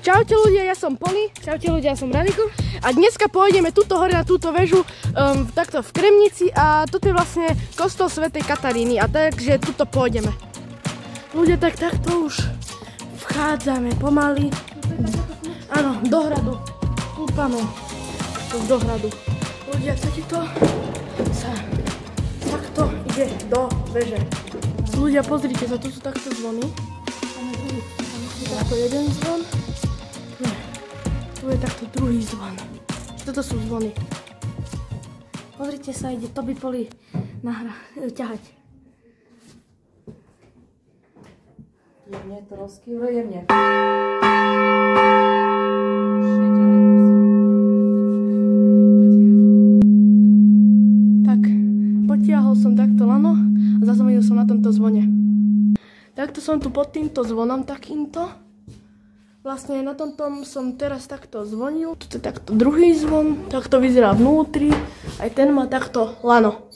Čaute ľudia, ja som Poli. Čaute ľudia, ja som Raniko. A dneska pôjdeme tuto hore na túto väžu, takto v Kremnici a toto je vlastne kostol svätej Kataríny a takže tuto pôjdeme. Ľudia, tak takto už vchádzame pomaly. Áno, do hradu. Stúpame do hradu. Ľudia, takto sa takto ide do veže. Ľudia, pozrite sa, tu sú takto zvony. Takto jeden zvon. Tu je takto druhý zvon. Toto sú zvony. Pozrite sa, ide to by Poli ťahať. Jemne to rozkývle, jemne. Tak, potiahol som takto lano a zazvonil som na tomto zvone. Takto som tu pod týmto zvonom takýmto. Vlastne na tomto som teraz takto zvonil. Tu je takto druhý zvon, takto vyzerá vnútri. Aj ten má takto lano.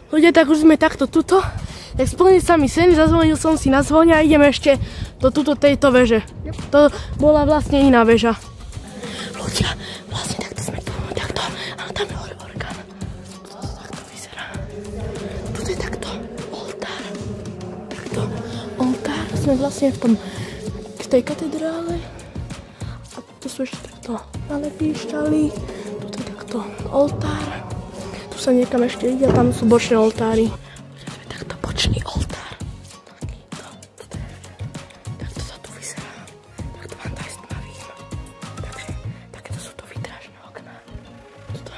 Ľudia, tak už sme takto tuto. Tak splnil sa mi sen, zazvonil som si na zvone a ideme ešte do tuto tejto veže. To bola vlastne iná väža. Ľudia, vlastne takto sme tu, takto. Áno, tam je hore orgán. Toto takto vyzerá. Tuto je takto oltár. Takto oltár. Sme vlastne v tej katedrále. A tu sú ešte takto malé píšťaly. Tuto je takto oltár. Tu sa niekam ešte ide a tam sú bočné oltáry. Bočný oltár. Takýto. Takto sa tu vyzerá. Takto vám to aj stmavím. Takže takéto sú to vitrážne okná. Toto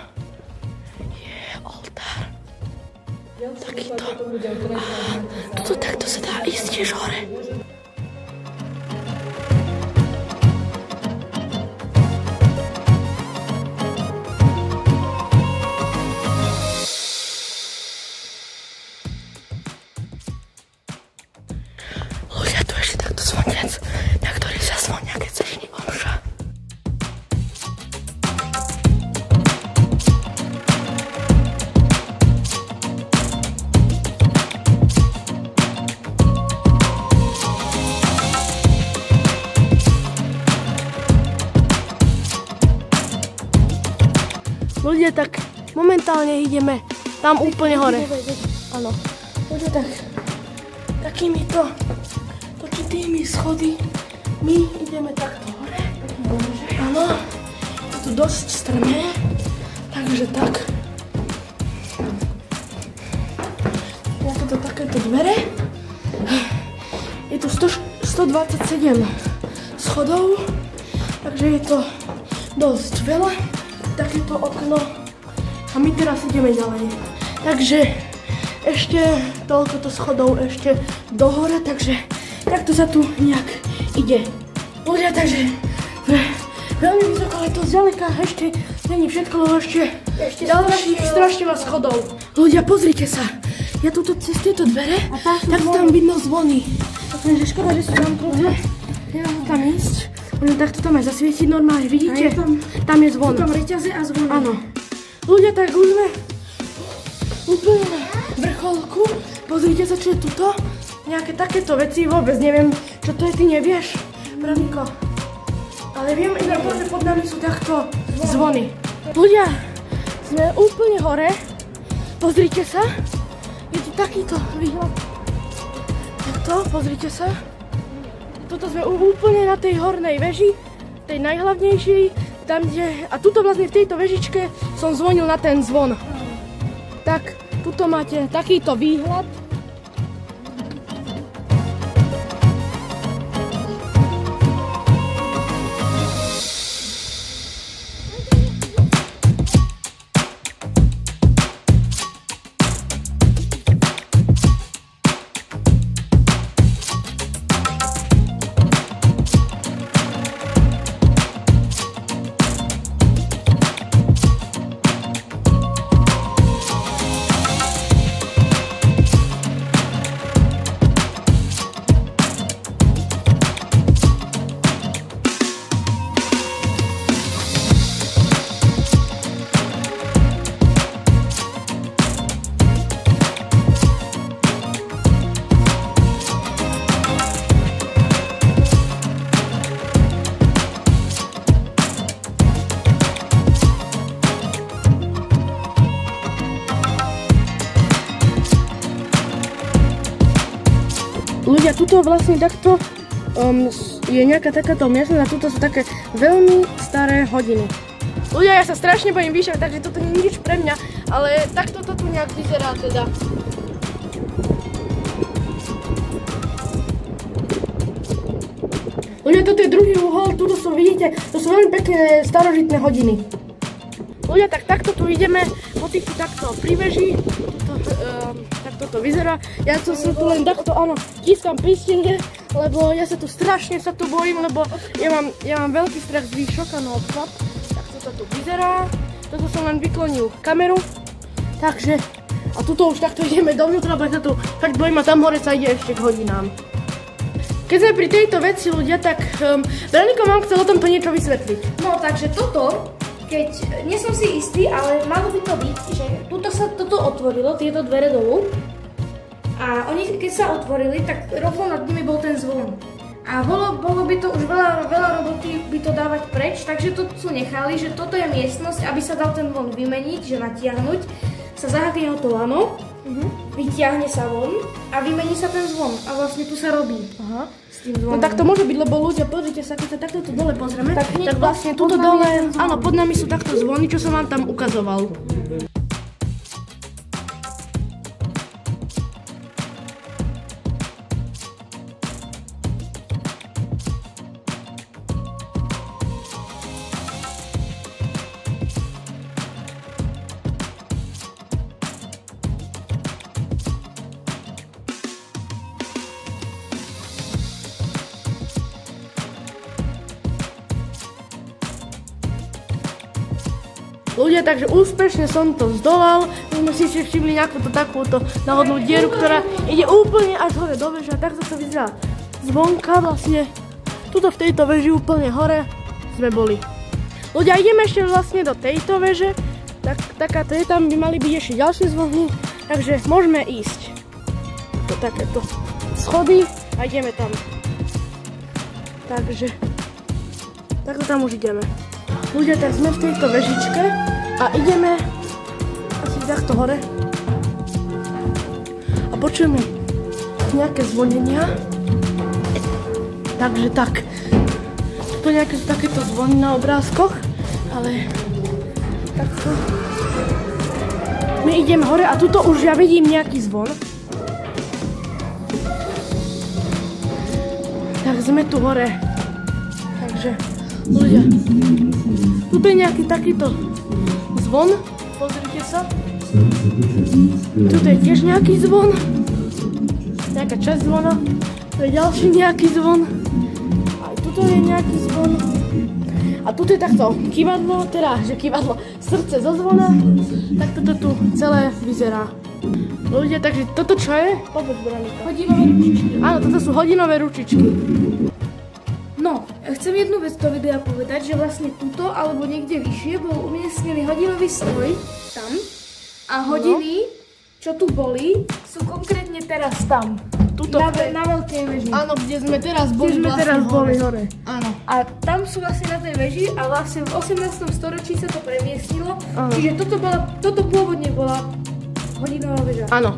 je oltár. Takýto. Toto takto sa dá ísť tiež hore. Na ktorý sa zvonia, keď začne omša. Ľudia, tak momentálne ideme tam úplne hore. Áno. Ľudia, tak takýmito tými schody my ideme takto hore. Áno, je tu dosť strmé, takže tak. Ja toto takéto dvere. Je tu 127 schodov, takže je to dosť veľa. Takéto okno a my teraz ideme ďalej. Takže ešte toľkoto schodov ešte do hore, takže takto sa tu nejak ide. Ľudia, takže veľmi vysoko, ale to zďaleka ešte není všetko, lebo ešte ďalších strašne veľa schodov. Ľudia, pozrite sa. Ja tuto cez tieto dvere, tak tam vidno zvony. Takže škoda, že sú zamknuté. Nemám tam ísť. Môžem takto tam aj zasvietiť normálne, vidíte? Tam je zvon. Sú tam reťaze a zvony. Áno. Ľudia, tak už sme úplne na vrcholku. Pozrite sa, čo je tuto. Nejaké takéto veci, vôbec neviem, čo to je, ty nevieš, Braniko. Ale viem, že pod nami sú takto zvony. Ľudia, sme úplne hore, pozrite sa, je tu takýto výhľad. Takto, pozrite sa. Toto sme úplne na tej hornej veži, tej najhlavnejšej, tam kde, a tuto vlastne v tejto vežičke som zvonil na ten zvon. Tak, tuto máte takýto výhľad. tuto vlastne takto je nejaká takáto miestnosť a tuto sú také veľmi staré hodiny. Ľudia, ja sa strašne bojím výšok, takže toto nie je nič pre mňa, ale takto to tu nejak vyzerá teda. Ľudia, toto je druhý uhol, tuto sú, vidíte, to sú veľmi pekné starožitné hodiny. Ľudia, tak takto tu ideme po týchto takto pri veži, takto to vyzerá. Ja som tu len takto, áno, tiskam pristenie, lebo ja sa tu strašne bojím, lebo ja mám veľký strach z výšok, áno, odklap. To tu vyzerá, toto som len vyklonil kameru, takže a tuto už takto ideme dovnútra, lebo sa tu fakt bojím a tam hore sa ide ešte k hodinám. Keď sme pri tejto veci, ľudia, tak Veronika vám chcel o tomto niečo vysvetliť. No takže toto, keď, nie som si istý, ale malo by to byť, že tuto sa toto otvorilo, tieto dvere dolu a oni keď sa otvorili, tak rovno nad nimi bol ten zvon. A bolo by to už veľa roboty by to dávať preč, takže to sú nechali, že toto je miestnosť, aby sa dal ten von vymeniť, že natiahnuť, sa zahakne to lano, vytiahne sa von a vymení sa ten zvon a vlastne tu sa robí. Aha. S tým zvonom. No tak to môže byť, lebo ľudia, pozrite sa, keď sa takto tu dole pozrieme, tak vlastne tuto dole, áno, pod nami sú takto zvony, čo som vám tam ukazoval. Ľudia, takže úspešne som to zdolal. My sme si všimli nejakú takúto náhodnú dieru, ktorá ide úplne až hore do veže a takto to vyzerá zvonka vlastne. Tuto v tejto veži úplne hore sme boli. Ľudia, ideme ešte vlastne do tejto veže. Takáto je, tam by mali byť ešte ďalšie zvony, takže môžeme ísť. To takéto schody a ideme tam. Takže takto tam už ideme. Ľudia, tak sme v tejto vežičke a ideme asi takto hore a počujeme nejaké zvonenia. Takže tak, to nejaké sú takéto zvony na obrázkoch, ale takto my ideme hore a tuto už ja vidím nejaký zvon. Tak sme tu hore, takže ľudia, tuto je nejaký takýto zvon, pozrite sa. Tuto je tiež nejaký zvon, nejaká časť zvona, tu je ďalší nejaký zvon, aj tuto je nejaký zvon. A tuto je takto kývadlo, teda, že kývadlo, srdce zo zvona, tak toto tu celé vyzerá. Ľudia, takže toto čo je? Povedz, Veronika. Hodinové ručičky. Áno, toto sú hodinové ručičky. No, chcem jednu vec do videa povedať, že vlastne tuto alebo niekde vyššie bol umiestnený hodinový stroj tam a hodiny, čo tu boli, sú konkrétne teraz tam. Tuto na veľkej veži. Áno, kde sme teraz boli hore. Áno. A tam sú vlastne na tej veži a vlastne v 18. storočí sa to premiestnilo, čiže toto pôvodne bola hodinová veža. Áno.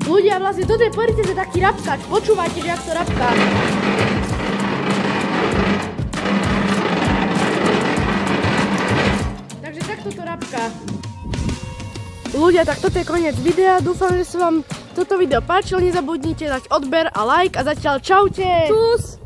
Ľudia, vlastne toto je, pozrite sa, taký rapkač, počúvajte, že jak to rapká. Toto rapka. Ľudia, tak toto je koniec videa. Dúfam, že sa vám toto video páčilo. Nezabudnite dať odber a like a zatiaľ čaute. Čus.